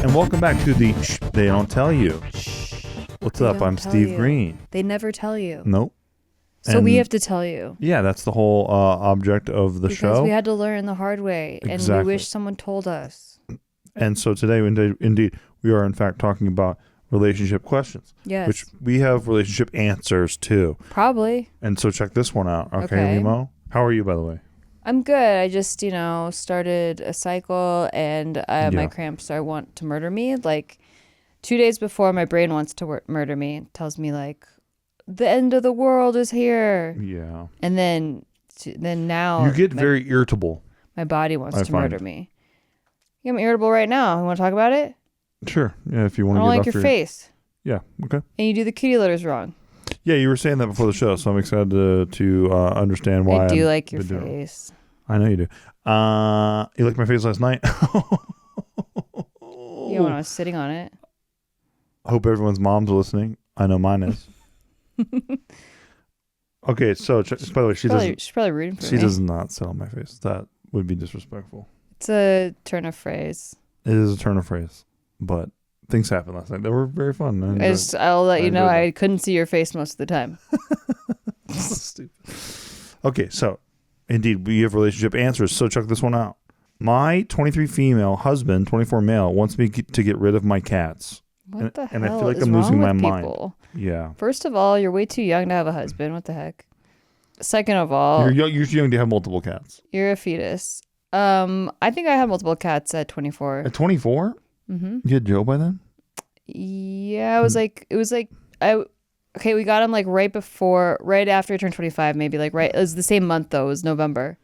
And welcome back to the They Don't Tell You. What's up? I'm Steve Green. They never tell you. Nope. So we have to tell you. Yeah, that's the whole object of the show. Because we had to learn the hard way. Exactly. And we wish someone told us. And so today, indeed, we are in fact talking about relationship questions. Yes. Which we have relationship answers too. Probably. And so check this one out. Okay, Limo? How are you, by the way? I'm good. I just, started a cycle and my cramps want to murder me. Like 2 days before, my brain wants to murder me. It tells me like, the end of the world is here. Yeah. And then now. You get very irritable. My body wants to murder me. Yeah, I'm irritable right now. You want to talk about it? Sure. Yeah, if you want to. I don't like your face. Yeah. Okay. And you do the kitty litters wrong. Yeah, you were saying that before the show, so I'm excited to understand why. I do like your face. I know you do. You liked my face last night? Yeah, when I was sitting on it. I hope everyone's moms are listening. I know mine is. Okay, so by the way, she's probably rooting for me. She does not sit on my face. That would be disrespectful. It's a turn of phrase. It is a turn of phrase, but things happened last night. They were very fun. I'll let you know I couldn't see your face most of the time. So stupid. Okay, so indeed, we have relationship answers. So check this one out. My 23 female husband, 24 male, wants me to get rid of my cats. What the hell? And I feel like is I'm losing my people? mind. Yeah. First of all, you're way too young to have a husband. What the heck? Second of all, you're too young to have multiple cats. You're a fetus. I think I had multiple cats at 24. At 24? Mm-hmm. You had Joe by then? Yeah, we got him like right after I turned 25, maybe like right. It was the same month though. It was November.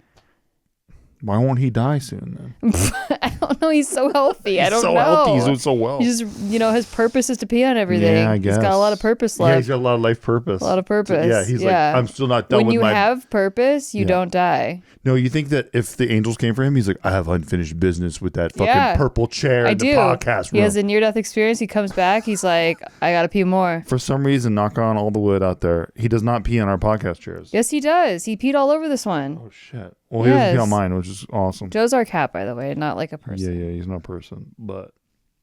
Why won't he die soon then? I don't know. He's so healthy. I don't know. He's so healthy. He's doing so well. He just, his purpose is to pee on everything. Yeah, I guess. He's got a lot of purpose left. Yeah, he's got a lot of life purpose. A lot of purpose. Yeah, he's like, I'm still not done when with you have purpose, you don't die. No, you think that if the angels came for him, he's like, I have unfinished business with that fucking purple chair in the podcast room. He has a near-death experience. He comes back. He's like, I got to pee more. For some reason, knock on all the wood out there, he does not pee on our podcast chairs. Yes, he does. He peed all over this one. Oh, shit. Well, he doesn't pee on mine, which is awesome. Joe's our cat, by the way, not like a person. Yeah, he's not a person. But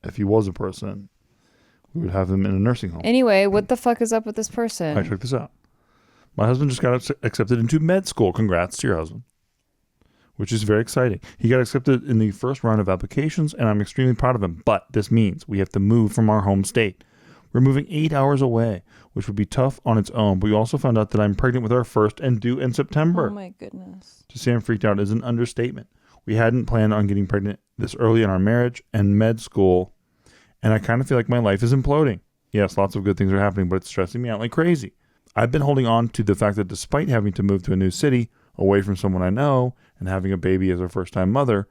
if he was a person, we would have him in a nursing home. Anyway, what the fuck is up with this person? All right, check this out. My husband just got accepted into med school. Congrats to your husband. Which is very exciting. He got accepted in the first round of applications, and I'm extremely proud of him. But this means we have to move from our home state. We're moving 8 hours away, which would be tough on its own. But we also found out that I'm pregnant with our first and due in September. Oh, my goodness. To say I'm freaked out is an understatement. We hadn't planned on getting pregnant this early in our marriage and med school, and I kind of feel like my life is imploding. Yes, lots of good things are happening, but it's stressing me out like crazy. I've been holding on to the fact that despite having to move to a new city, away from someone I know, and having a baby as a first-time mother,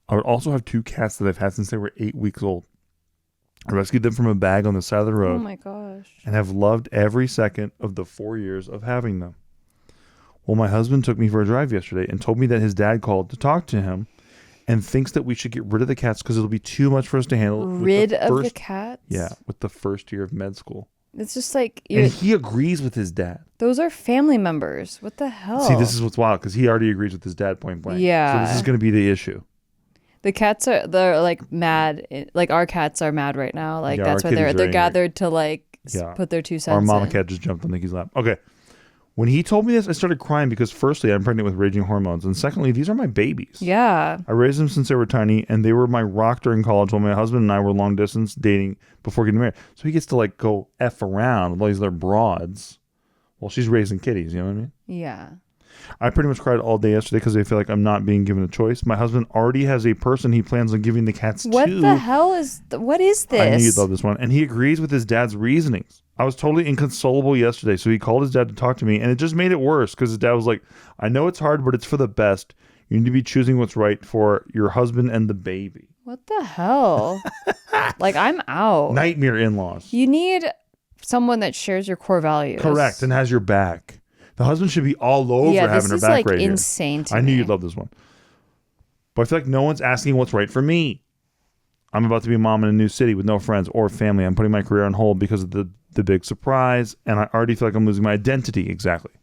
I would also have 2 cats that I've had since they were 8 weeks old. I rescued them from a bag on the side of the road. Oh my gosh. And have loved every second of the 4 years of having them. Well, my husband took me for a drive yesterday and told me that his dad called to talk to him and thinks that we should get rid of the cats because it'll be too much for us to handle. Rid of the cats? Yeah, with the first year of med school. It's just like... And he agrees with his dad. Those are family members. What the hell? See, this is what's wild because he already agrees with his dad point blank. Yeah. So this is going to be the issue. The cats they're like mad. Like our cats are mad right now. Like that's why they're gathered to like put their 2 cents Our mama cat just jumped on Nikki's lap. Okay. When he told me this, I started crying because firstly, I'm pregnant with raging hormones. And secondly, these are my babies. Yeah. I raised them since they were tiny and they were my rock during college while my husband and I were long distance dating before getting married. So he gets to like go F around with all these other broads while she's raising kitties. You know what I mean? Yeah. I pretty much cried all day yesterday because I feel like I'm not being given a choice. My husband already has a person he plans on giving the cats to. What the hell is... What is this? I knew you'd love this one. And he agrees with his dad's reasonings. I was totally inconsolable yesterday, so he called his dad to talk to me, and it just made it worse because his dad was like, I know it's hard, but it's for the best. You need to be choosing what's right for your husband and the baby. What the hell? Like, I'm out. Nightmare in-laws. You need someone that shares your core values. Correct, and has your back. The husband should be all over having her back right here. Yeah, this is like insane to me. I knew you'd love this one. But I feel like no one's asking what's right for me. I'm about to be a mom in a new city with no friends or family. I'm putting my career on hold because of the big surprise, and I already feel like I'm losing my identity. Exactly.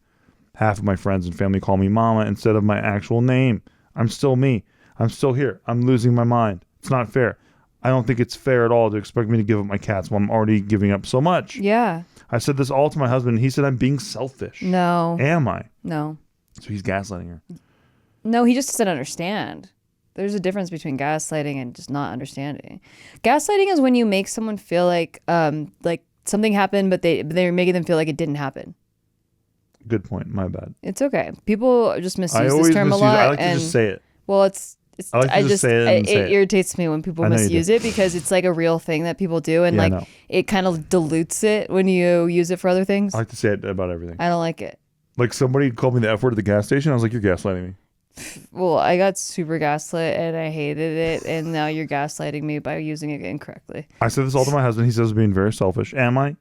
Half of my friends and family call me mama instead of my actual name. I'm still me. I'm still here. I'm losing my mind. It's not fair. I don't think it's fair at all to expect me to give up my cats when I'm already giving up so much. Yeah. I said this all to my husband, and he said I'm being selfish. No. Am I? No. So he's gaslighting her. No, he just doesn't understand. There's a difference between gaslighting and just not understanding. Gaslighting is when you make someone feel like something happened, but they're making them feel like it didn't happen. Good point. My bad. It's okay. People just misuse this term a misuse lot. I like to just say it. Well, it irritates me when people misuse it because it's like a real thing that people do, and it kind of dilutes it when you use it for other things. I like to say it about everything. I don't like it. Like somebody called me the F word at the gas station. I was like, "You're gaslighting me." Well, I got super gaslit and I hated it, and now you're gaslighting me by using it incorrectly. I said this all to my husband. He says I'm being very selfish. Am I?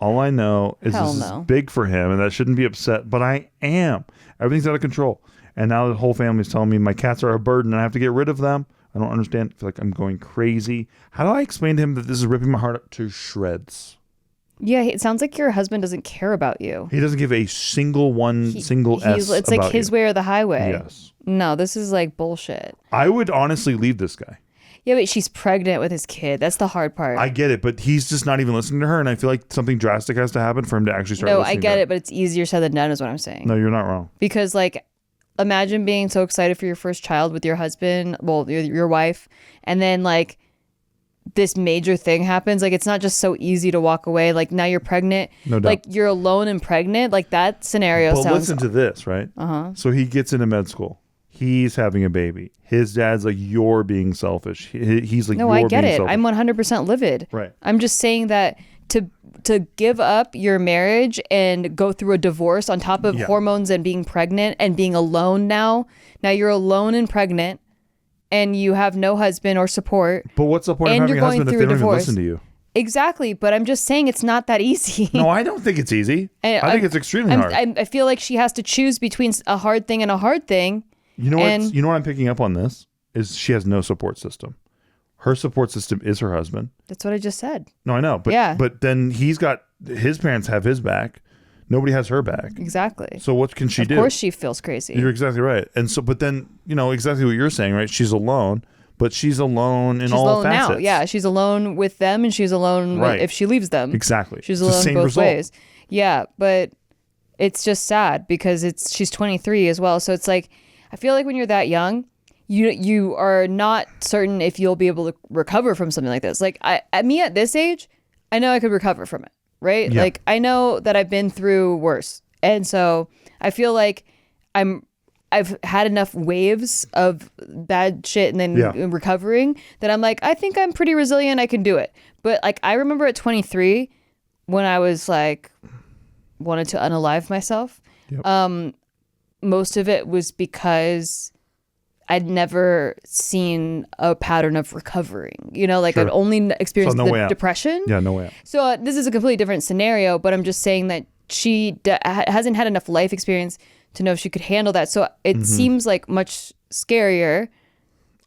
All I know is this is big for him, and that shouldn't be upset. But I am. Everything's out of control. And now the whole family's telling me my cats are a burden and I have to get rid of them. I don't understand. I feel like I'm going crazy. How do I explain to him that this is ripping my heart up to shreds? Yeah, it sounds like your husband doesn't care about you. He doesn't give a single S. It's like his way or the highway. Yes. No, this is like bullshit. I would honestly leave this guy. Yeah, but she's pregnant with his kid. That's the hard part. I get it, but he's just not even listening to her, and I feel like something drastic has to happen for him to actually start listening to her. No, I get it, but it's easier said than done is what I'm saying. No, you're not wrong. Because, like, imagine being so excited for your first child with your husband, well, your wife, and then, like, this major thing happens. Like, it's not just so easy to walk away. Like, now you're pregnant. No doubt. Like, you're alone and pregnant. Like, that scenario sounds... But listen to this, right? So he gets into med school. He's having a baby. His dad's like, you're being selfish. He's like, no, I get it. Selfish. I'm 100% livid. Right. I'm just saying that to give up your marriage and go through a divorce on top of hormones and being pregnant and being alone now you're alone and pregnant and you have no husband or support. But what's the point of having a husband if they don't even listen to you? Exactly, but I'm just saying it's not that easy. No, I don't think it's easy. I think it's extremely hard. I feel like she has to choose between a hard thing and a hard thing. You know what? You know what I'm picking up on this is she has no support system. Her support system is her husband. That's what I just said. No, I know, but then he's got his parents have his back. Nobody has her back. Exactly. So what can she do? Of course, she feels crazy. You're exactly right. And so, but then exactly what you're saying, right? She's alone, but she's alone in all facets. Now. Yeah, she's alone with them, and she's alone if she leaves them. Exactly. She's alone both ways. Yeah, but it's just sad because she's 23 as well. So it's like, I feel like when you're that young, you are not certain if you'll be able to recover from something like this. Like at this age, I know I could recover from it, right? Yeah. Like I know that I've been through worse. And so I feel like I've had enough waves of bad shit and then recovering that I'm like, I think I'm pretty resilient. I can do it. But like, I remember at 23 when I was like, wanted to unalive myself. Yep. Most of it was because I'd never seen a pattern of recovering. Like I'd only experienced the depression. Yeah, no way out. So this is a completely different scenario, but I'm just saying that she hasn't had enough life experience to know if she could handle that. So it seems like much scarier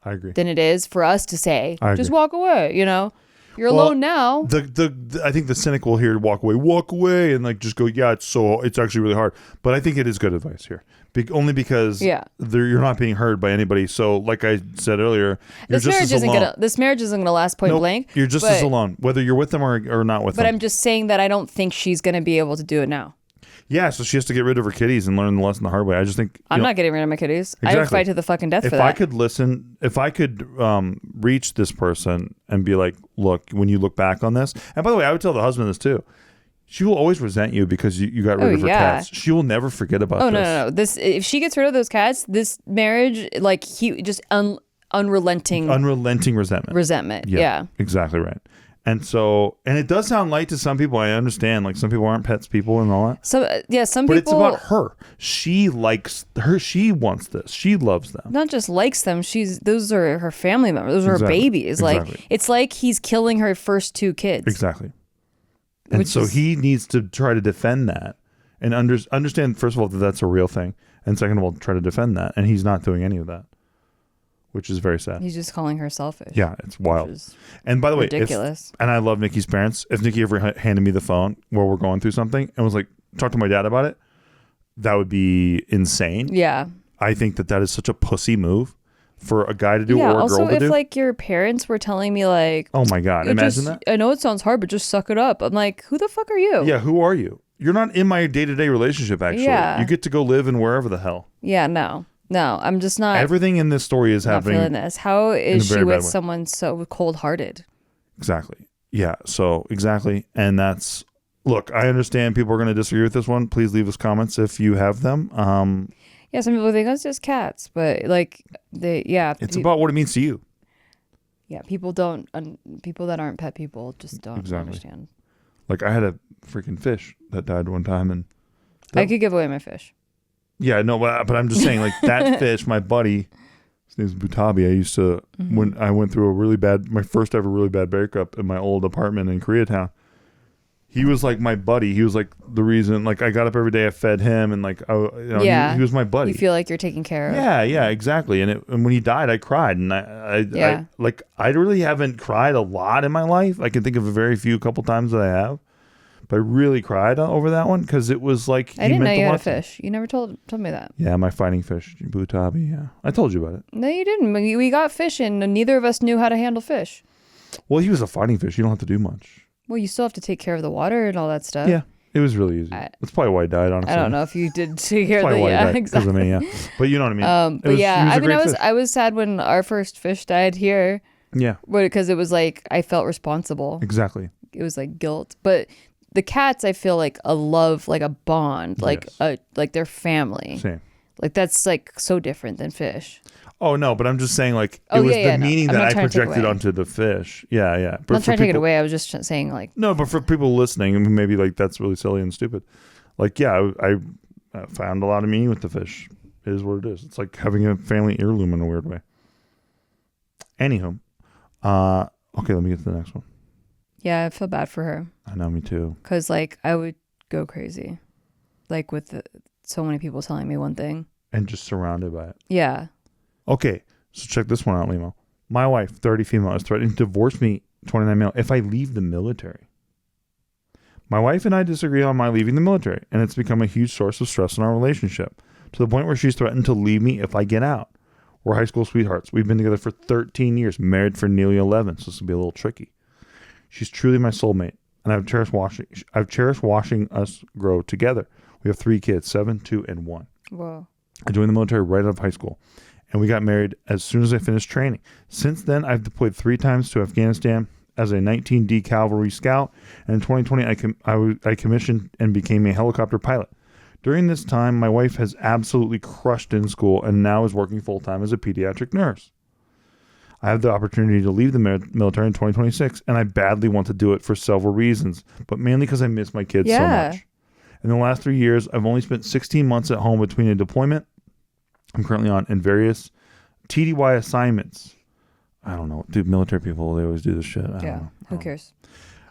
I agree. than it is for us to say, just walk away, You're alone now. I think the cynic will hear walk away and like just go, yeah, it's actually really hard. But I think it is good advice here. Only because you're not being heard by anybody. So like I said earlier, this marriage isn't gonna last point blank. You're just as alone, whether you're with them or not with them. But I'm just saying that I don't think she's gonna be able to do it now. Yeah, so she has to get rid of her kitties and learn the lesson the hard way. I just think I'm not getting rid of my kitties. Exactly. I would fight to the fucking death for that. If I could reach this person and be like, look, when you look back on this, and by the way, I would tell the husband this too. She will always resent you because you got rid of her cats. She will never forget about this. No. If she gets rid of those cats, this marriage, like unrelenting resentment. Yeah, exactly right. And it does sound light to some people. I understand. Like some people aren't pets people and all that. So some people. But it's about her. She likes her. She wants this. She loves them. Not just likes them. Those are her family members. Those are her babies. Exactly. Like it's like he's killing her first two kids. Exactly. And so he needs to try to defend that and understand, first of all, that that's a real thing. And second of all, try to defend that. And he's not doing any of that, which is very sad. He's just calling her selfish. Yeah, it's wild. And by the way, ridiculous. And I love Nikki's parents. If Nikki ever handed me the phone while we're going through something and was like, talk to my dad about it, that would be insane. Yeah. I think that is such a pussy move. for a guy to do or a girl to do. Also, if like your parents were telling me like, oh my God, imagine that. I know it sounds hard, but just suck it up. I'm like, who the fuck are you? Yeah, who are you? You're not in my day-to-day relationship, actually. Yeah. You get to go live in wherever the hell. Yeah, no, I'm just not. Everything in this story is happening. Feeling this. How is she with someone so cold-hearted? Exactly. Yeah, so exactly. And that's, look, I understand people are going to disagree with this one. Please leave us comments if you have them. Yeah, some people think it's just cats, but like, it's about what it means to you. Yeah, people that aren't pet people just don't understand. Like I had a freaking fish that died one time, and I could give away my fish. Yeah, no, but I'm just saying, like that fish, my buddy, his name's Butabi. I used to when I went through my first ever really bad breakup in my old apartment in Koreatown. He was like my buddy. He was like the reason. Like I got up every day, I fed him, and like he was my buddy. You feel like you're taken care of. Yeah, exactly. And when he died, I cried, and I really haven't cried a lot in my life. I can think of a very few couple times that I have, but I really cried over that one because it was like I didn't know you had a fish. You never told me that. Yeah, my fighting fish, Butabi. Yeah, I told you about it. No, you didn't. We got fish, and neither of us knew how to handle fish. Well, he was a fighting fish. You don't have to do much. Well, you still have to take care of the water and all that stuff. Yeah, it was really easy. That's probably why he died, honestly. I don't know if you did take care of the exactly. Because of me, yeah. But you know what I mean. I was sad when our first fish died here. Yeah. Because it was like I felt responsible. Exactly. It was like guilt, but the cats, I feel like a love, like a bond, like like their family. Same. Like that's like so different than fish. Oh no, but I'm just saying like it was the meaning that I projected onto the fish. Yeah. I'm not trying to take it away. I was just saying like no, but for people listening, maybe like that's really silly and stupid. Like I found a lot of meaning with the fish. It is what it is. It's like having a family heirloom in a weird way. Anywho, okay, let me get to the next one. Yeah, I feel bad for her. I know, me too. Because like I would go crazy, like with so many people telling me one thing and just surrounded by it. Yeah. Okay, so check this one out, Limo. My wife, 30 female, is threatening to divorce me, 29 male, if I leave the military. My wife and I disagree on my leaving the military, and it's become a huge source of stress in our relationship, to the point where she's threatened to leave me if I get out. We're high school sweethearts. We've been together for 13 years, married for nearly 11, so this will be a little tricky. She's truly my soulmate, and I've cherished watching us grow together. We have 3 kids, 7, 2, and 1. Whoa. I joined the military right out of high school, and we got married as soon as I finished training. Since then, I've deployed 3 times to Afghanistan as a 19D Cavalry Scout, and in 2020, I commissioned and became a helicopter pilot. During this time, my wife has absolutely crushed in school and now is working full-time as a pediatric nurse. I have the opportunity to leave the military in 2026, and I badly want to do it for several reasons, but mainly because I miss my kids so much. In the last 3 years, I've only spent 16 months at home between a deployment I'm currently on and various TDY assignments. I don't know. Dude, military people, they always do this shit. I don't know. Who cares?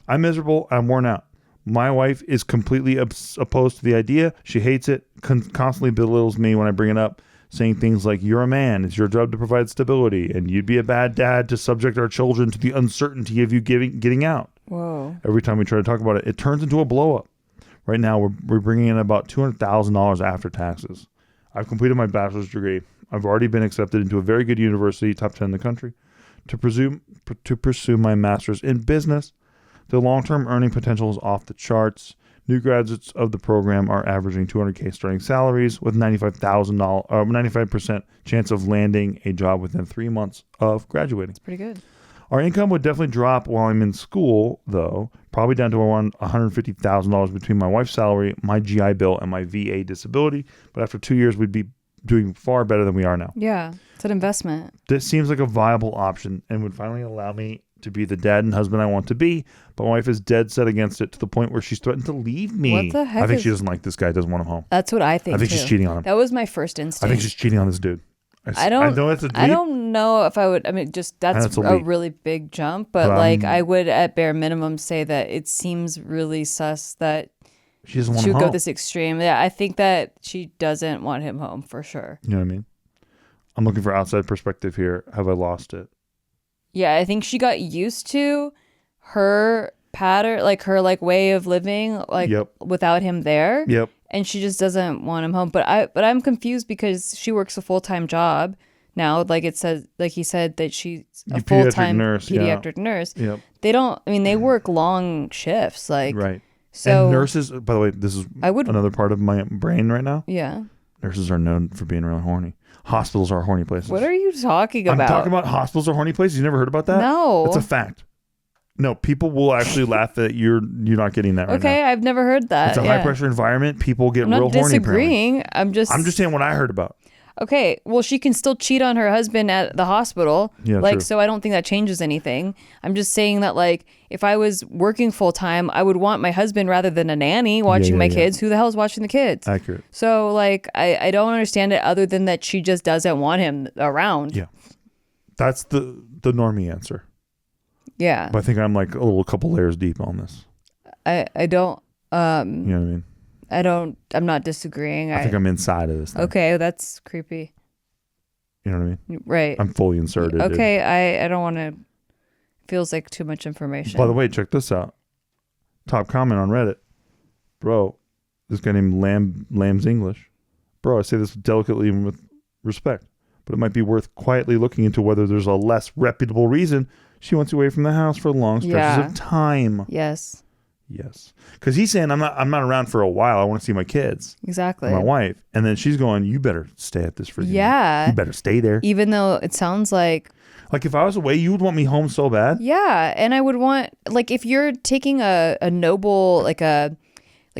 I'm miserable. I'm worn out. My wife is completely opposed to the idea. She hates it, constantly belittles me when I bring it up, saying things like, you're a man, it's your job to provide stability, and you'd be a bad dad to subject our children to the uncertainty of you getting out. Whoa. Every time we try to talk about it, it turns into a blow-up. Right now, we're bringing in about $200,000 after taxes. I've completed my bachelor's degree. I've already been accepted into a very good university, top 10 in the country, to pursue my master's in business. The long-term earning potential is off the charts. New graduates of the program are averaging $200K starting salaries with $95% chance of landing a job within 3 months of graduating. That's pretty good. Our income would definitely drop while I'm in school, though, probably down to around $150,000 between my wife's salary, my GI Bill, and my VA disability. But after 2 years, we'd be doing far better than we are now. Yeah, it's an investment. This seems like a viable option and would finally allow me to be the dad and husband I want to be, but my wife is dead set against it to the point where she's threatened to leave me. What the heck? I think she doesn't like this guy, doesn't want him home. That's what I think. I think she's cheating on him. That was my first instinct. I think she's cheating on this dude. I don't know if I would. I mean, just that's a really big jump, but like I would at bare minimum say that it seems really sus that she doesn't want him home. She would go this extreme. Yeah, I think that she doesn't want him home for sure. You know what I mean? I'm looking for outside perspective here. Have I lost it? Yeah, I think she got used to her pattern, like her way of living, without him there. Yep. And she just doesn't want him home. But I'm confused because she works a full-time job, now. Like it says, like he said that she's a Pediatric full-time nurse, pediatric nurse. Yep. They don't, I mean, they work long shifts. Like, Right. so. And nurses, by the way, this is another part of my brain right now. Yeah. Nurses are known for being really horny. Hospitals are horny places. What are you talking about? I'm talking about hospitals are horny places. You never heard about that? No. It's a fact. No, people will actually laugh that you're not getting that right now. Okay, I've never heard that. It's a high pressure environment. People get I'm real not horny. disagreeing. Apparently. I'm just saying what I heard about. Okay, well, she can still cheat on her husband at the hospital. Yeah, like, true. so I don't think that changes anything. I'm just saying that, like, if I was working full time, I would want my husband rather than a nanny watching my kids. Who the hell is watching the kids? Accurate. So, like, I don't understand it other than that she just doesn't want him around. Yeah. That's the normie answer. Yeah. But I think I'm like a couple layers deep on this. I don't. You know what I mean? I'm not disagreeing. I think I'm inside of this thing. Okay, that's creepy. You know what I mean? Right. I'm fully inserted. Okay, I don't want to. Feels like too much information. By the way, check this out. Top comment on Reddit. Bro, this guy named Lamb's English. Bro, I say this delicately and with respect, but it might be worth quietly looking into whether there's a less reputable reason she wants away from the house for long stretches of time. Yes. Yes. Because he's saying I'm not around for a while. I want to see my kids. Exactly. My wife. And then she's going, you better stay at this freaking Yeah. You better stay there. Even though it sounds like if I was away, you would want me home so bad. Yeah. And I would want, like, if you're taking a noble, like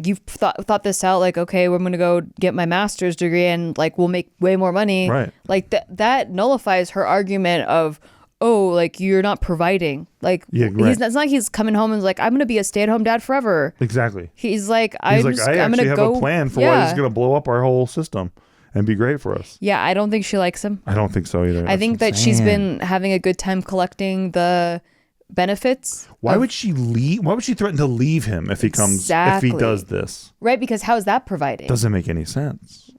you've thought this out, like, okay, we're going to go get my master's degree and like we'll make way more money. Right. Like that nullifies her argument of, oh, like you're not providing. Like, yeah, right. It's not like he's coming home and is like, I'm going to be a stay-at-home dad forever. Exactly. He's like, I actually have a plan for why he's going to blow up our whole system and be great for us. Yeah, I don't think she likes him. I don't think so either. I think that she's been having a good time collecting the benefits. Why would she leave? Why would she threaten to leave him if he comes, if he does this? Right, because how is that providing? Doesn't make any sense.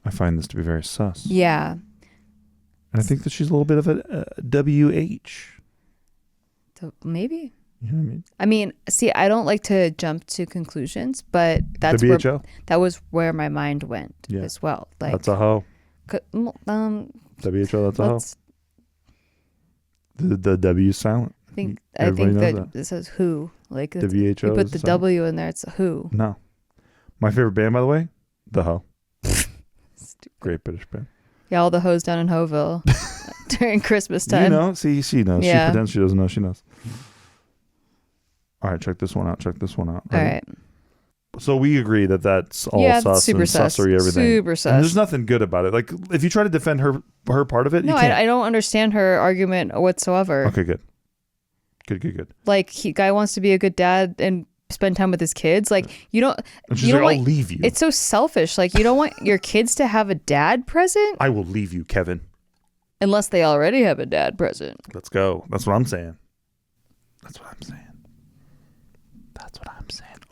I find this to be very sus. Yeah. And I think that she's a little bit of a WH. So maybe. You know what I mean? I mean, see, I don't like to jump to conclusions, but that was where my mind went as well. Like, that's a hoe. WHO, that's a hoe. The W is silent. I think that it says who. Like WHO. You put the W in there, it's a who. No. My favorite band, by the way, The Hoe. Great British band. Yeah, all the hoes down in Hoville during Christmas time. You know, see, she knows. Yeah. She pretends she doesn't know. She knows. All right, check this one out. All right. So we agree that that's all sus super and sus. sussery, everything. Super sus. And there's nothing good about it. Like, if you try to defend her part of it, no, you can't. I don't understand her argument whatsoever. Okay, good. Good. Like, guy wants to be a good dad and spend time with his kids. Like, you don't. And she's like, I'll leave you. It's so selfish. Like, you don't want your kids to have a dad present. I will leave you, Kevin. Unless they already have a dad present. Let's go. That's what I'm saying. Okay.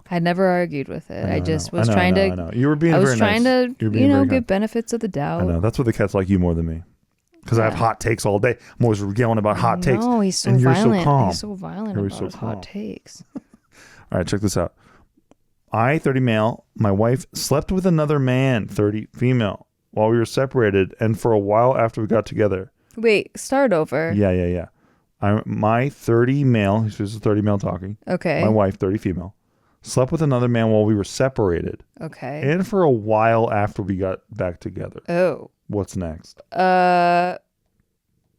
I never argued with it. I just was trying to. I know. You were being very nice. I was trying to, give benefits of the doubt. I know. That's why the cats like you more than me. Because I have hot takes all day. I'm always yelling about hot takes. No, he's so and violent. You're so calm. He's so violent about his hot takes. All right, check this out. I, 30 male, my wife slept with another man, 30 female, while we were separated and for a while after we got together. Wait, start over. Yeah. My 30 male, this is 30 male talking. Okay. My wife, 30 female, slept with another man while we were separated. Okay. And for a while after we got back together. Oh. What's next?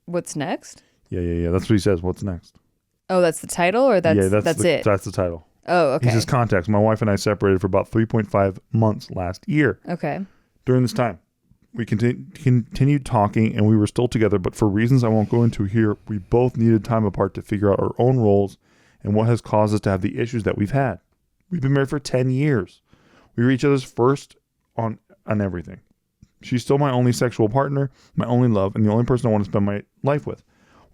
What's next? Yeah. That's what he says. What's next? Oh, that's the title, or that's it? That's the title. Oh, okay. He says context. My wife and I separated for about 3.5 months last year. Okay. During this time, we continued talking and we were still together, but for reasons I won't go into here, we both needed time apart to figure out our own roles and what has caused us to have the issues that we've had. We've been married for 10 years. We were each other's first on everything. She's still my only sexual partner, my only love, and the only person I want to spend my life with.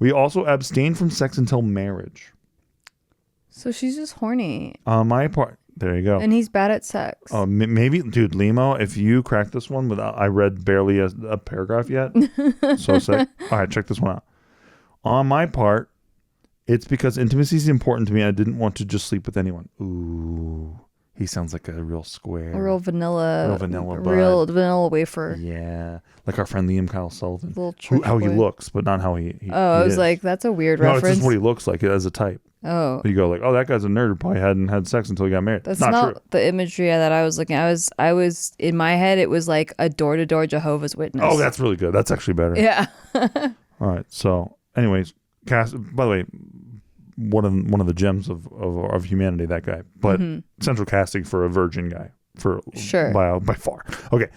We also abstained from sex until marriage. So she's just horny. On my part, there you go. And he's bad at sex. Oh, maybe, dude, Limo, if you crack this one without, I read barely a paragraph yet. So sick. All right, check this one out. On my part, it's because intimacy is important to me. I didn't want to just sleep with anyone. Ooh, He sounds like a real square. Real vanilla. Real vanilla bud. Real vanilla wafer. Yeah. Like our friend Liam Kyle Sullivan. How he boy. looks, but not how he I was is. like, that's a weird No, reference. it's just what he looks like as a type. Oh. You go like, oh, that guy's a nerd who probably hadn't had sex until he got married. That's not not true. the imagery that I was looking at. I was in my head, it was like a door-to-door Jehovah's Witness. Oh, that's really good. That's actually better. Yeah. All right. So, anyways, by the way, one of the gems of humanity, that guy. But central casting for a virgin guy, sure, by far. Okay.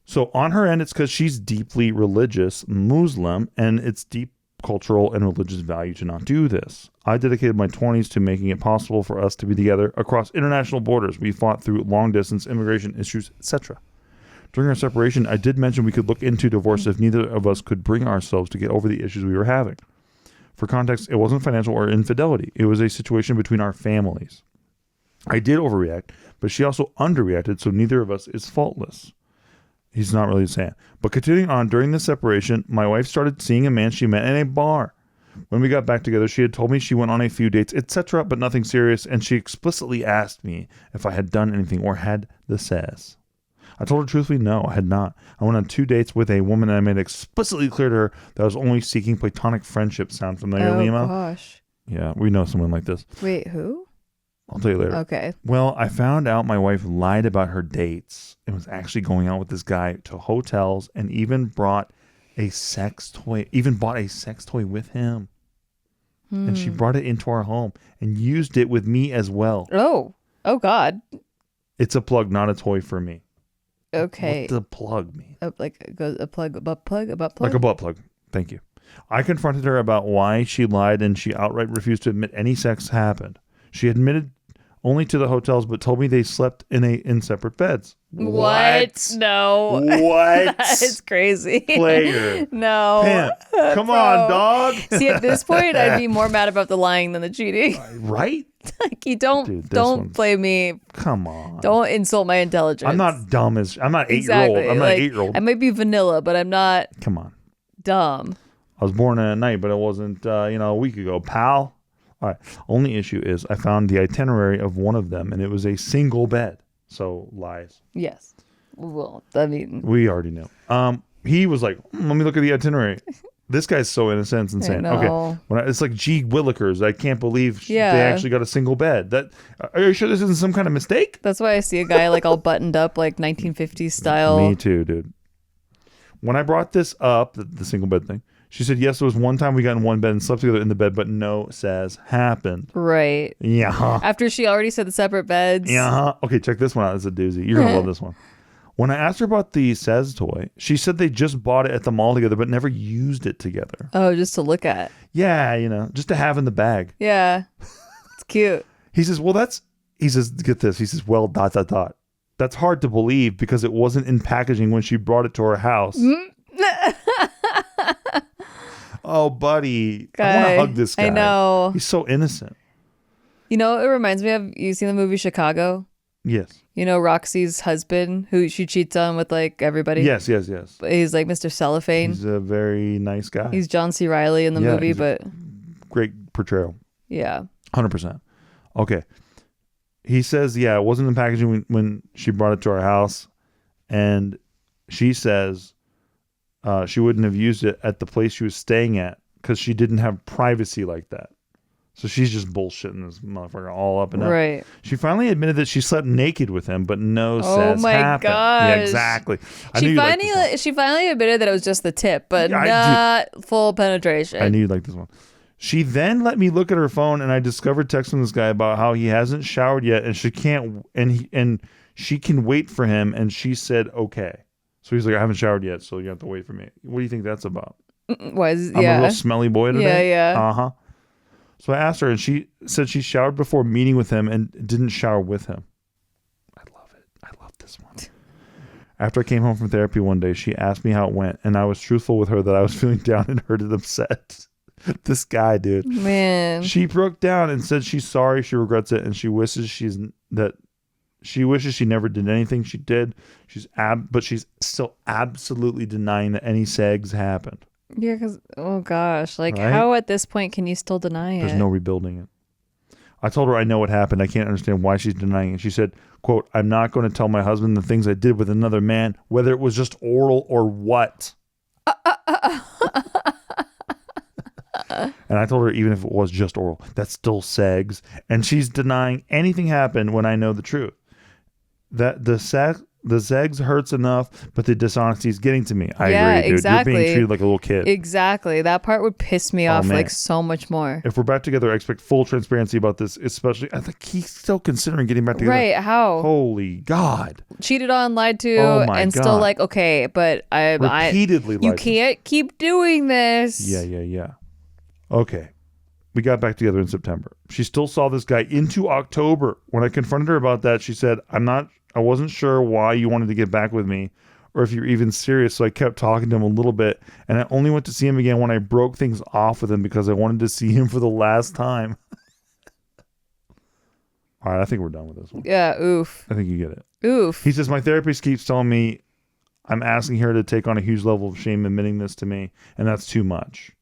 So on her end, it's because she's deeply religious Muslim, and it's deep cultural and religious value to not do this. I dedicated my 20s to making it possible for us to be together across international borders. We fought through long distance immigration issues, etc. During our separation, I did mention we could look into divorce if neither of us could bring ourselves to get over the issues we were having. For context, it wasn't financial or infidelity. It was a situation between our families. I did overreact, but she also underreacted, so neither of us is faultless. He's not really saying. But continuing on, during the separation, my wife started seeing a man she met in a bar. When we got back together, she had told me she went on a few dates, etc., but nothing serious, and she explicitly asked me if I had done anything or had the sass. I told her truthfully, no, I had not. I went on 2 dates with a woman, and I made explicitly clear to her that I was only seeking platonic friendship. Sound familiar, Limo? Oh, gosh. Yeah, we know someone like this. Wait, who? I'll tell you later. Okay. Well, I found out my wife lied about her dates and was actually going out with this guy to hotels and even brought a sex toy, with him. And she brought it into our home and used it with me as well. Oh God. It's a plug, not a toy for me. Okay. What does a plug mean? A butt plug? Like a butt plug. Thank you. I confronted her about why she lied, and she outright refused to admit any sex happened. She admitted only to the hotels, but told me they slept in separate beds. What? No. What? That is crazy. Player. No. Pimp. Come on, dog. See, at this point, I'd be more mad about the lying than the cheating. Right? Like, you don't blame me. Come on. Don't insult my intelligence. I'm not dumb as I'm not 8-year-old. Exactly. I'm not like, 8-year-old. I might be vanilla, but I'm not. Come on. Dumb. I was born at night, but it wasn't a week ago, pal. All right. Only issue is I found the itinerary of one of them, and it was a single bed. So lies. Yes. Well, I mean, we already knew. He was like, let me look at the itinerary. This guy's so innocent. It's insane. Okay. It's like G. Willikers. I can't believe they actually got a single bed. Are you sure this isn't some kind of mistake? That's why I see a guy like all buttoned up, like 1950s style. Me too, dude. When I brought this up, the single bed thing, she said, yes, there was one time we got in one bed and slept together in the bed, but no says happened. Right. Yeah. After she already said the separate beds. Yeah. Okay, check this one out. It's a doozy. You're going to love this one. When I asked her about the says toy, she said they just bought it at the mall together, but never used it together. Oh, just to look at. Yeah, just to have in the bag. Yeah. It's cute. He says, get this. He says, well, ... That's hard to believe because it wasn't in packaging when she brought it to her house. Oh, buddy. Guy, I want to hug this guy. I know. He's so innocent. You know, it reminds me of, you seen the movie Chicago? Yes. You know, Roxy's husband, who she cheats on with like everybody? Yes. But he's like Mr. Cellophane. He's a very nice guy. He's John C. Reilly in the movie, but... Great portrayal. Yeah. 100%. Okay. He says, yeah, it wasn't in packaging when she brought it to our house. And she says she wouldn't have used it at the place she was staying at because she didn't have privacy like that. So she's just bullshitting this motherfucker all up and down. Right. She finally admitted that she slept naked with him, but no says happened. Oh my gosh. Yeah, exactly. She finally admitted that it was just the tip, but not full penetration. I knew you'd like this one. She then let me look at her phone, and I discovered text from this guy about how he hasn't showered yet, and she can't, and she can wait for him. And she said, okay. So he's like, I haven't showered yet, so you have to wait for me. What do you think that's about? Why is I'm a real smelly boy today? Yeah. Uh-huh. So I asked her, and she said she showered before meeting with him and didn't shower with him. I love it. I love this one. After I came home from therapy one day, she asked me how it went, and I was truthful with her that I was feeling down and hurt and upset. This guy, dude. Man. She broke down and said she's sorry, she regrets it, and she wishes she never did anything she did. But she's still absolutely denying that any segs happened. Yeah, because, oh gosh, like right? How at this point can you still deny There's no rebuilding it. I told her I know what happened. I can't understand why she's denying it. She said, quote, I'm not going to tell my husband the things I did with another man, whether it was just oral or what. And I told her even if it was just oral, that's still segs. And she's denying anything happened when I know the truth. That the segs hurts enough, but the dishonesty is getting to me. I agree, dude. Exactly. You're being treated like a little kid. Exactly. That part would piss me off man. like so much more. If we're back together, I expect full transparency about this, especially I think he's still considering getting back together. Right. How? Holy God. Cheated on, lied to, Oh my and God. still like, okay, but Repeatedly you lied to. can't keep doing this. Yeah. Okay. We got back together in September. She still saw this guy into October. When I confronted her about that, she said, I wasn't sure why you wanted to get back with me or if you're even serious. So I kept talking to him a little bit. And I only went to see him again when I broke things off with him because I wanted to see him for the last time. All right. I think we're done with this one. Yeah. Oof. I think you get it. Oof. He says, my therapist keeps telling me I'm asking her to take on a huge level of shame admitting this to me. And that's too much.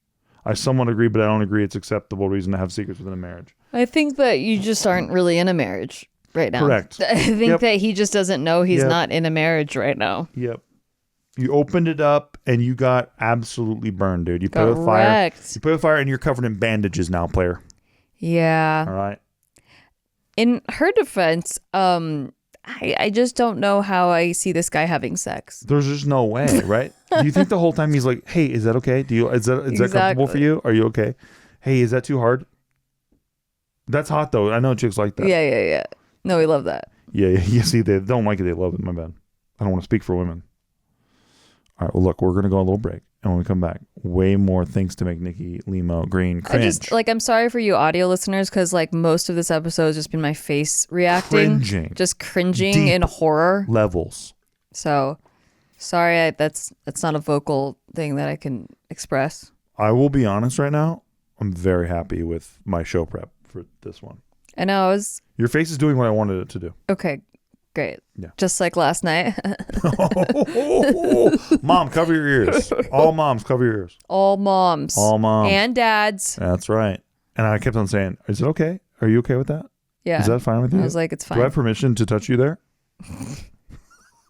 I somewhat agree, but I don't agree it's acceptable reason to have secrets within a marriage. I think that you just aren't really in a marriage right now. Correct. I think that he just doesn't know he's Yep. not in a marriage right now. Yep. You opened it up and you got absolutely burned, dude. You put a fire. You put a fire and you're covered in bandages now, player. Yeah. All right. In her defense, I just don't know how I see this guy having sex. There's just no way, right? Do you think the whole time he's like, "Hey, is that okay? Is that comfortable for you? Are you okay? Hey, is that too hard?" That's hot though. I know chicks like that. Yeah. No, we love that. Yeah. See, they don't like it. They love it. My bad. I don't want to speak for women. All right. Well, look, we're gonna go on a little break, and when we come back, way more things to make Nikki Limo green cringe. I'm sorry for you audio listeners because like most of this episode has just been my face reacting, just cringing Deep in horror levels. So sorry, that's not a vocal thing that I can express. I will be honest right now. I'm very happy with my show prep for this one. I know. Your face is doing what I wanted it to do. Okay, great. Yeah. Just like last night. Mom, cover your ears. All moms, cover your ears. All moms. All moms. And dads. That's right. And I kept on saying, is it okay? Are you okay with that? Yeah. Is that fine with you? I was like, it's fine. Do I have permission to touch you there?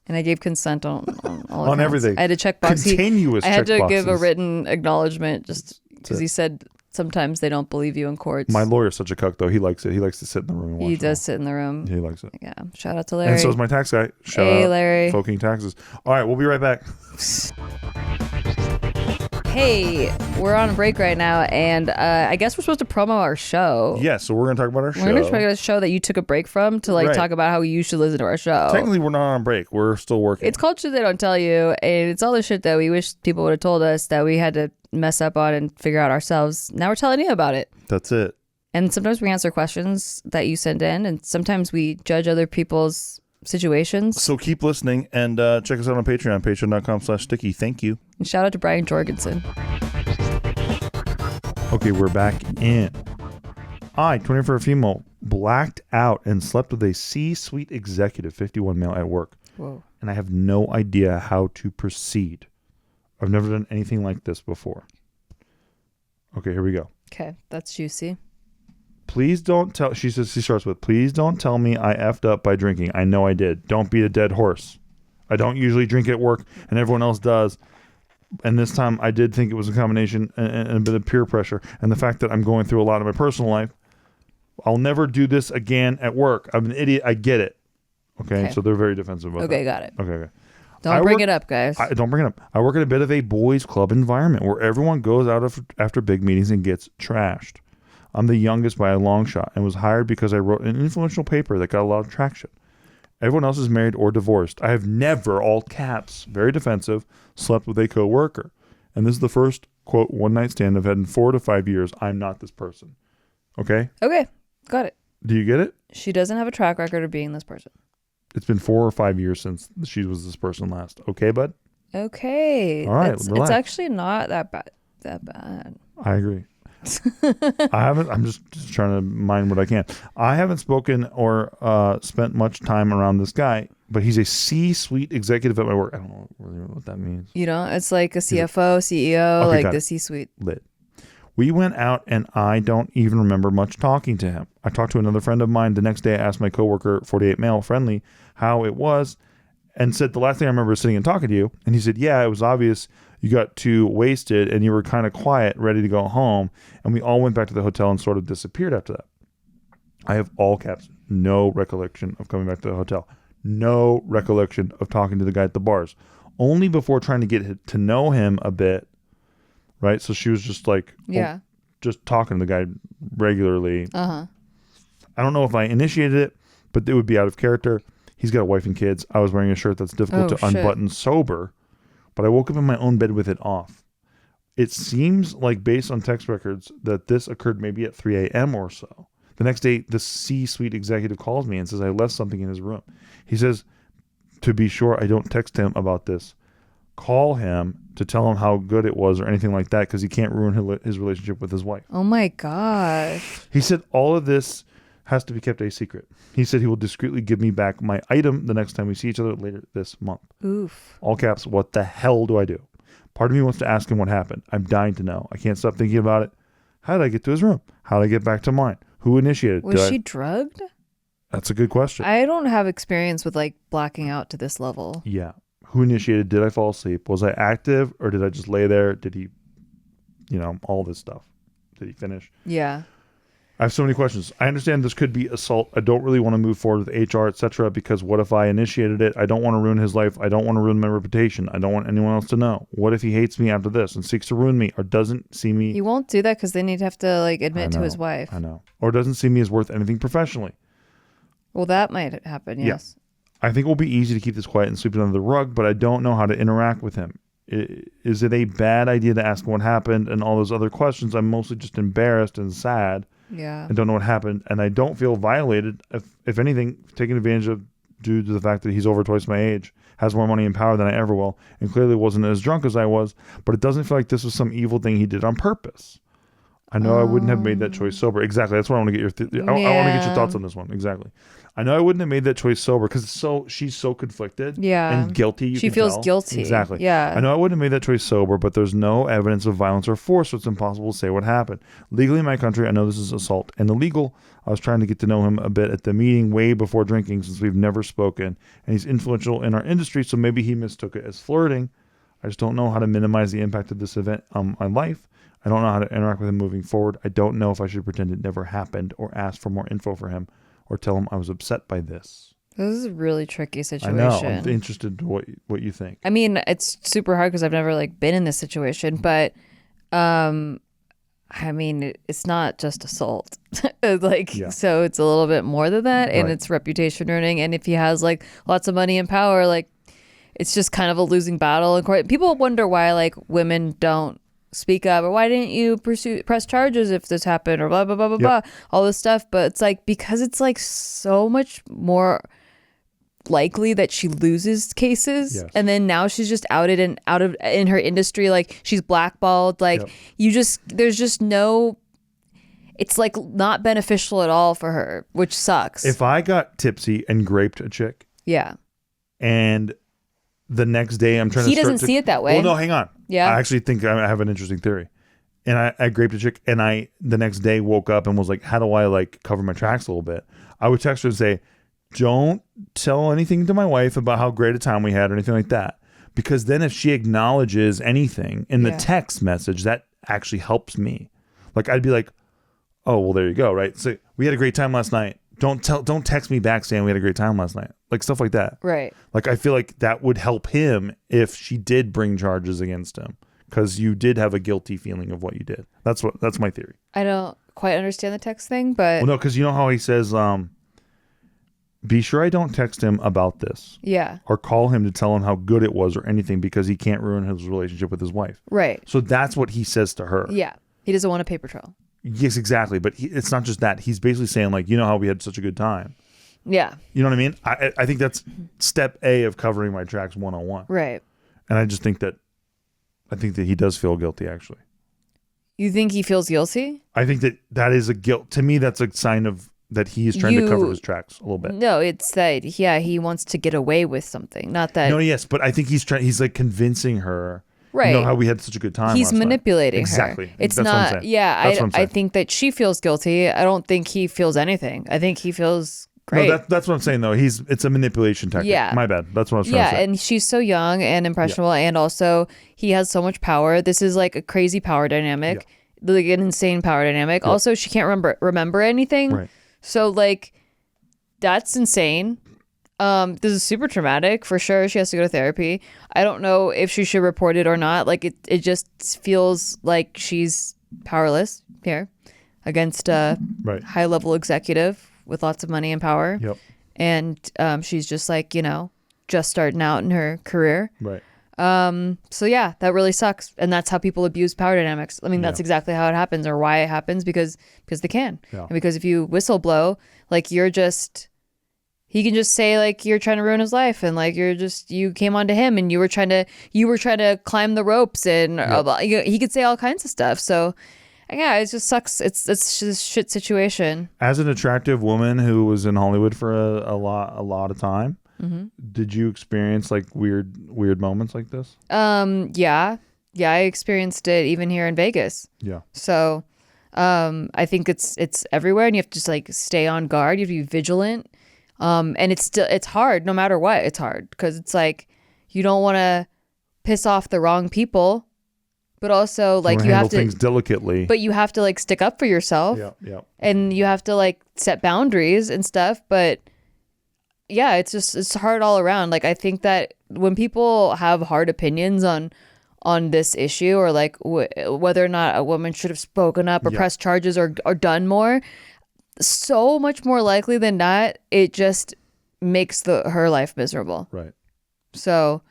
And I gave consent on all on accounts. everything. I had to check box. Continuous I had to give a boxes. written acknowledgement just because he said sometimes they don't believe you in courts. My lawyer's such a cuck, though. He likes it. He likes to sit in the room and watch He it does all. sit in the room. He likes it. Yeah. Shout out to Larry. And so is my tax guy. Shout Hey, out Larry. Foking Taxes. All right, we'll be right back. Hey, we're on break right now, and I guess we're supposed to promo our show. Yeah, so we're going to talk about our show. We're going to talk about a show that you took a break from to Right. talk about how you should listen to our show. Technically, we're not on break. We're still working. It's called Shit They Don't Tell You, and it's all the shit that we wish people would have told us that we had to mess up on and figure out ourselves. Now we're telling you about it. That's it. And sometimes we answer questions that you send in, and sometimes we judge other people's situations. So keep listening and check us out on Patreon, patreon.com/sticky. Thank you. And shout out to Brian Jorgensen. Okay, we're back in. I, 24 female, blacked out and slept with a C-suite executive, 51 male at work. Whoa. And I have no idea how to proceed. I've never done anything like this before. Okay, here we go. Okay, that's juicy. Please don't tell, she starts with, please don't tell me I effed up by drinking. I know I did. Don't beat a dead horse. I don't usually drink at work and everyone else does. And this time I did think it was a combination and a bit of peer pressure. And the fact that I'm going through a lot of my personal life. I'll never do this again at work. I'm an idiot. I get it. Okay. So they're very defensive about that. Okay, got it. Okay. Don't bring it up, guys. Don't bring it up. I work in a bit of a boys club environment where everyone goes out after big meetings and gets trashed. I'm the youngest by a long shot and was hired because I wrote an influential paper that got a lot of traction. Everyone else is married or divorced. I have never, all caps, very defensive, slept with a coworker. And this is the first, quote, one-night stand I've had in 4 to 5 years. I'm not this person. Okay? Okay, got it. Do you get it? She doesn't have a track record of being this person. It's been 4 or 5 years since she was this person last. Okay, bud? Okay. All right, it's relax. actually not that bad. I agree. I'm just trying to mind what I can. I haven't spoken or spent much time around this guy, but he's a C-suite executive at my work. I don't know really what that means. You know, it's like a CFO, CEO, Okay, like got the it. C-suite. Lit. We went out and I don't even remember much talking to him. I talked to another friend of mine. The next day I asked my coworker, 48 male friendly, how it was and said, the last thing I remember is sitting and talking to you. And he said, yeah, it was obvious you got too wasted and you were kind of quiet, ready to go home. And we all went back to the hotel and sort of disappeared after that. I have all caps, no recollection of coming back to the hotel. No recollection of talking to the guy at the bars. Only before trying to get to know him a bit, right? So she was just like, just talking to the guy regularly. I don't know if I initiated it, but it would be out of character. He's got a wife and kids. I was wearing a shirt that's difficult to unbutton sober, but I woke up in my own bed with it off. It seems like, based on text records, that this occurred maybe at 3 a.m. or so. The next day, the C-suite executive calls me and says I left something in his room. He says, to be sure I don't text him about this. Call him to tell him how good it was or anything like that, because he can't ruin his relationship with his wife. Oh my gosh. He said all of this has to be kept a secret. He said he will discreetly give me back my item the next time we see each other later this month. Oof. All caps, what the hell do I do? Part of me wants to ask him what happened. I'm dying to know. I can't stop thinking about it. How did I get to his room? How did I get back to mine? Who initiated? Was she drugged? That's a good question. I don't have experience with like blacking out to this level. Yeah. Who initiated? Did I fall asleep? Was I active or did I just lay there? Did he, all this stuff? Did he finish? Yeah. I have so many questions. I understand this could be assault. I don't really want to move forward with HR, etc. because what if I initiated it? I don't want to ruin his life. I don't want to ruin my reputation. I don't want anyone else to know. What if he hates me after this and seeks to ruin me or doesn't see me? He won't do that because then he'd have to like admit to his wife. I know. Or doesn't see me as worth anything professionally. Well, that might happen, yes. Yeah. I think it will be easy to keep this quiet and sweep it under the rug, but I don't know how to interact with him. Is it a bad idea to ask him what happened and all those other questions? I'm mostly just embarrassed and sad. Yeah. And don't know what happened. And I don't feel violated, if anything, taken advantage of due to the fact that he's over twice my age, has more money and power than I ever will, and clearly wasn't as drunk as I was. But it doesn't feel like this was some evil thing he did on purpose. I know I wouldn't have made that choice sober. Exactly. That's what I want to get your I want to get your thoughts on this one. Exactly. I know I wouldn't have made that choice sober because she's so conflicted and guilty. She feels guilty. Exactly. Yeah. I know I wouldn't have made that choice sober, but there's no evidence of violence or force, so it's impossible to say what happened. Legally in my country, I know this is assault and illegal. I was trying to get to know him a bit at the meeting way before drinking since we've never spoken, and he's influential in our industry, so maybe he mistook it as flirting. I just don't know how to minimize the impact of this event on my life. I don't know how to interact with him moving forward. I don't know if I should pretend it never happened or ask for more info for him or tell him I was upset by this. This is a really tricky situation. I know. I'm interested in what you think. I mean, it's super hard because I've never been in this situation, but I mean, it's not just assault. So it's a little bit more than that, and it's reputation ruining. And if he has lots of money and power, it's just kind of a losing battle in court. People wonder why women don't speak up, or why didn't you press charges if this happened, or blah blah blah blah blah, all this stuff. But it's because it's so much more likely that she loses cases, and then now she's just outed and out of in her industry, she's blackballed. There's just no, it's not beneficial at all for her, which sucks. If I got tipsy and graped a chick, and the next day I'm trying he doesn't see it that way. Well, no, hang on. Yeah. I actually think I have an interesting theory. And I graped a chick, and I the next day woke up and was like, how do I cover my tracks a little bit? I would text her and say, don't tell anything to my wife about how great a time we had or anything like that. Because then if she acknowledges anything in the text message, that actually helps me. I'd be like, oh, well, there you go, right? So we had a great time last night. Don't text me back saying we had a great time last night. Stuff like that. Right. I feel like that would help him if she did bring charges against him, because you did have a guilty feeling of what you did. That's my theory. I don't quite understand the text thing, but well, no, because you know how he says, be sure I don't text him about this. Yeah. Or call him to tell him how good it was or anything, because he can't ruin his relationship with his wife. Right. So that's what he says to her. Yeah. He doesn't want a paper trail. Yes, exactly. But it's not just that. He's basically saying you know how we had such a good time. Yeah. You know what I mean? I think that's step A of covering my tracks 101. Right. And I just think that he does feel guilty, actually. You think he feels guilty? I think that is a guilt. To me, that's a sign of that he is trying to cover his tracks a little bit. No, it's that, he wants to get away with something. Not that. No, yes, but I think he's convincing her. Right. You know how we had such a good time. He's manipulating exactly. her. It's That's not. what I'm saying. Yeah, That's what I'm saying. I think that she feels guilty. I don't think he feels anything. I think he feels great. No, that's what I'm saying though. It's a manipulation tactic. Yeah. My bad. That's what I was trying to say. Yeah, and she's so young and impressionable, and also he has so much power. This is like a crazy power dynamic, like an insane power dynamic. Also, she can't remember anything. Right. So like, that's insane. This is super traumatic for sure. She has to go to therapy. I don't know if she should report it or not. Like it just feels like she's powerless here against a high level executive with lots of money and power. Yep. And she's just like, just starting out in her career. Right. So yeah, that really sucks. And that's how people abuse power dynamics. I mean, that's exactly how it happens, or why it happens, because they can. Yeah. And because if you whistle-blow, like he can just say like you're trying to ruin his life, and like you came onto him and you were trying to climb the ropes, and he could say all kinds of stuff. So yeah, it just sucks. It's just a shit situation. As an attractive woman who was in Hollywood for a lot of time, did you experience like weird moments like this? Yeah, I experienced it even here in Vegas. Yeah. So I think it's everywhere, and you have to just like stay on guard. You have to be vigilant. And it's hard no matter what. It's hard because it's like you don't want to piss off the wrong people, but also like you have to things delicately. But you have to like stick up for yourself. Yeah. And you have to like set boundaries and stuff. But yeah, it's hard all around. Like I think that when people have hard opinions on this issue, or like whether or not a woman should have spoken up or pressed charges or done more, so much more likely than not, it just makes her life miserable. Right. So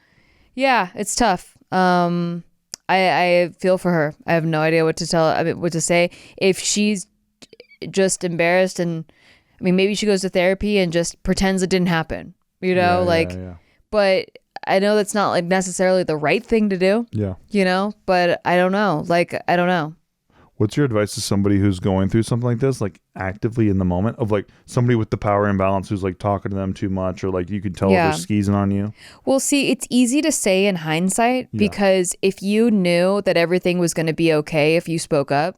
yeah, it's tough. I feel for her. I have no idea what to say. If she's just embarrassed, and I mean, maybe she goes to therapy and just pretends it didn't happen, but I know that's not like necessarily the right thing to do. Yeah. But I don't know. Like, I don't know. What's your advice to somebody who's going through something like this, like actively in the moment, of like somebody with the power imbalance who's like talking to them too much, or like you can tell they're skeezing on you? Well, see, it's easy to say in hindsight, because if you knew that everything was going to be okay if you spoke up,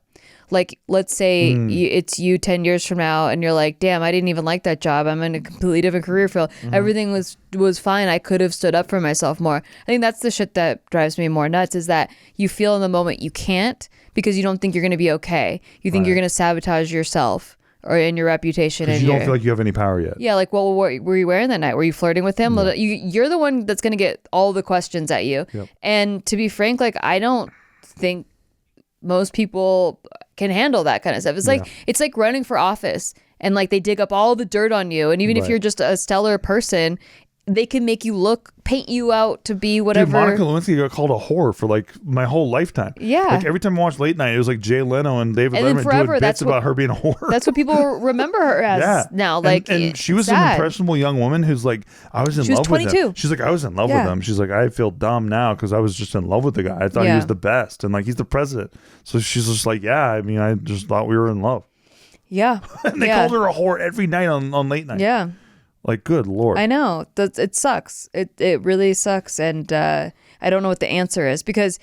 like let's say it's you 10 years from now and you're like, damn, I didn't even like that job. I'm in a completely different career field. Everything was fine. I could have stood up for myself more. I think that's the shit that drives me more nuts, is that you feel in the moment you can't, because you don't think you're going to be okay. You think you're going to sabotage yourself or in your reputation. And you don't feel like you have any power yet. Yeah, like, well, what were you wearing that night? Were you flirting with him? No. You're the one that's going to get all the questions at you. Yep. And to be frank, like, I don't think most people can handle that kind of stuff. It's like running for office, and like they dig up all the dirt on you. And even if you're just a stellar person, they can make you paint you out to be whatever. Dude, Monica Lewinsky got called a whore for like my whole lifetime. Yeah. Like every time I watch Late Night, it was like Jay Leno and David Letterman doing bits about her being a whore. That's what people remember her as now. Like, and she was an impressionable young woman who's like, I was in love with him. She's like, I was in love with him. She's like, I feel dumb now because I was just in love with the guy. I thought he was the best, and like he's the president. So she's just like, I mean, I just thought we were in love. Yeah. And they called her a whore every night on Late Night. Yeah. Like, good Lord. I know. It sucks. It really sucks. And I don't know what the answer is, because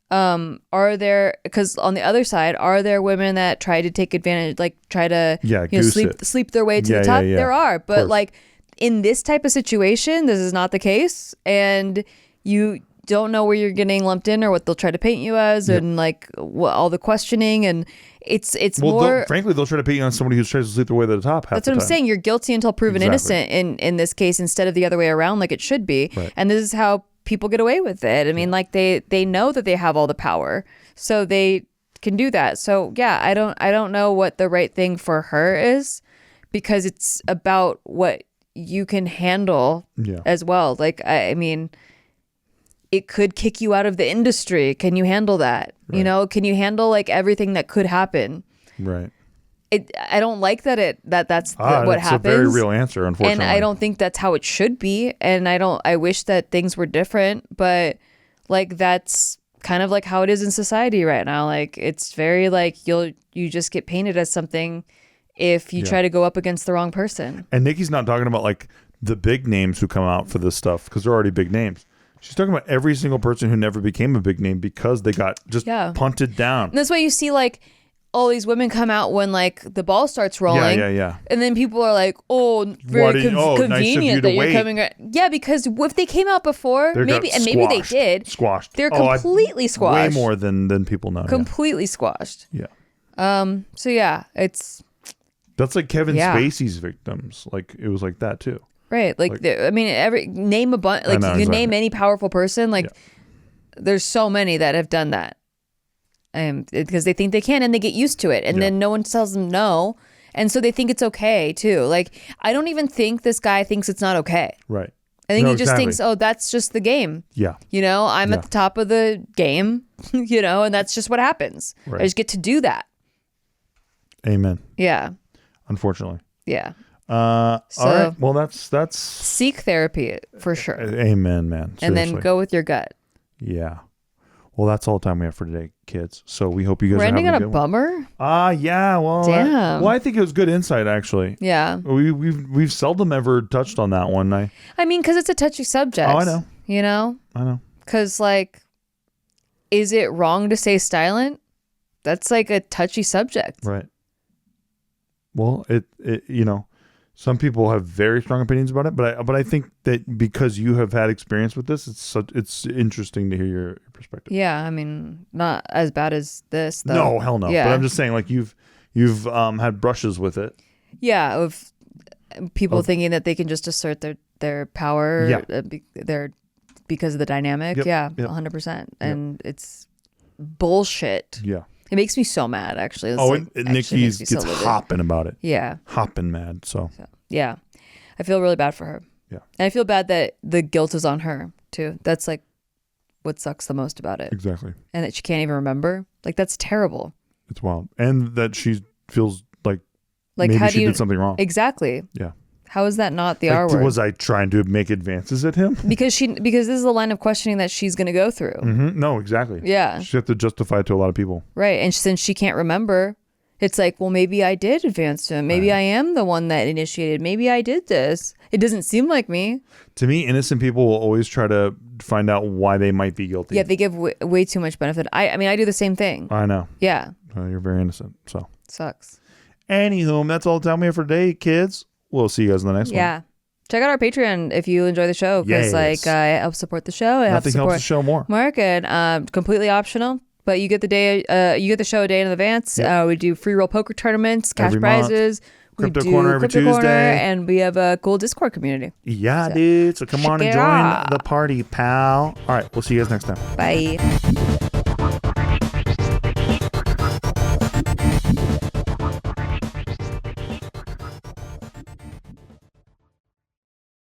because on the other side, are there women that try to take advantage, like try to sleep their way to the top? Yeah. There are. But like in this type of situation, this is not the case. And you don't know where you're getting lumped in or what they'll try to paint you as, and like all the questioning, and it's more. Frankly, they'll try to paint you on somebody who tries to sleep their way to the top. That's what I'm saying. You're guilty until proven innocent in this case, instead of the other way around, like it should be. Right. And this is how people get away with it. I mean, like they know that they have all the power, so they can do that. So yeah, I don't know what the right thing for her is, because it's about what you can handle as well. Like I mean, it could kick you out of the industry. Can you handle that? Right. Can you handle like everything that could happen? Right. I don't like that's what happens. It's a very real answer, unfortunately. And I don't think that's how it should be. And I wish that things were different, but like that's kind of like how it is in society right now. Like it's very like you just get painted as something if you try to go up against the wrong person. And Nikki's not talking about like the big names who come out for this stuff, because they're already big names. She's talking about every single person who never became a big name because they got just punted down. And that's why you see like all these women come out when like the ball starts rolling. Yeah. And then people are like, "Oh, very convenient nice that you're coming." Yeah, because if they came out before, maybe they did. Squashed. They're completely squashed. Way more than people know. Completely squashed. Yeah. So yeah, that's like Kevin Spacey's victims. Like it was like that too. Right. Like I mean, name a bunch. Like you can name any powerful person. Like there's so many that have done that. Because they think they can and they get used to it, and then no one tells them no, and so they think it's okay too. Like I don't even think this guy thinks it's not okay. Right. I think he just thinks, oh, that's just the game. Yeah. You know, I'm at the top of the game, you know, and that's just what happens. Right. I just get to do that. Amen. Yeah. Unfortunately. Yeah. All right. Well, that's seek therapy for sure. Amen, man. Seriously. And then go with your gut. Yeah. Well, that's all the time we have for today, kids. So we hope you guys are having a good one. Bummer. Yeah. Well, damn. I think it was good insight, actually. Yeah. We've seldom ever touched on that one. I mean, because it's a touchy subject. Oh, I know. You know. I know. Because like, is it wrong to stay silent? That's like a touchy subject. Right. Well, it you know, some people have very strong opinions about it, but I think that because you have had experience with this, it's interesting to hear your perspective. Yeah, I mean, not as bad as this, though. No, hell no. Yeah. But I'm just saying, like you've had brushes with it. Yeah, of people thinking that they can just assert their power. Yeah. Because of the dynamic. Yep. Yeah, 100%. And it's bullshit. Yeah. It makes me so mad, actually. And Nikki gets hopping about it. Yeah. Hopping mad. So. Yeah. I feel really bad for her. Yeah. And I feel bad that the guilt is on her, too. That's like what sucks the most about it. Exactly. And that she can't even remember. Like, that's terrible. It's wild. And that she feels like maybe she did something wrong. Exactly. Yeah. How is that not the R word? Was I trying to make advances at him? Because this is the line of questioning that she's going to go through. Mm-hmm. No, exactly. Yeah. She has to justify it to a lot of people. Right. And since she can't remember, it's like, well, maybe I did advance to him. Maybe I am the one that initiated. Maybe I did this. It doesn't seem like me. To me, innocent people will always try to find out why they might be guilty. Yeah, they give way too much benefit. I mean, I do the same thing. I know. Yeah. You're very innocent. So. Sucks. Anywho, that's all the time we have for today, kids. We'll see you guys in the next one. Yeah. Check out our Patreon if you enjoy the show, because it helps support the show. Nothing helps the show more. Mark, and completely optional, but you get the show a day in advance. Yep. We do free roll poker tournaments, cash prizes. Crypto Corner every Tuesday, and we have a cool Discord community. Yeah, dude. So come on and join the party, pal. All right, we'll see you guys next time. Bye.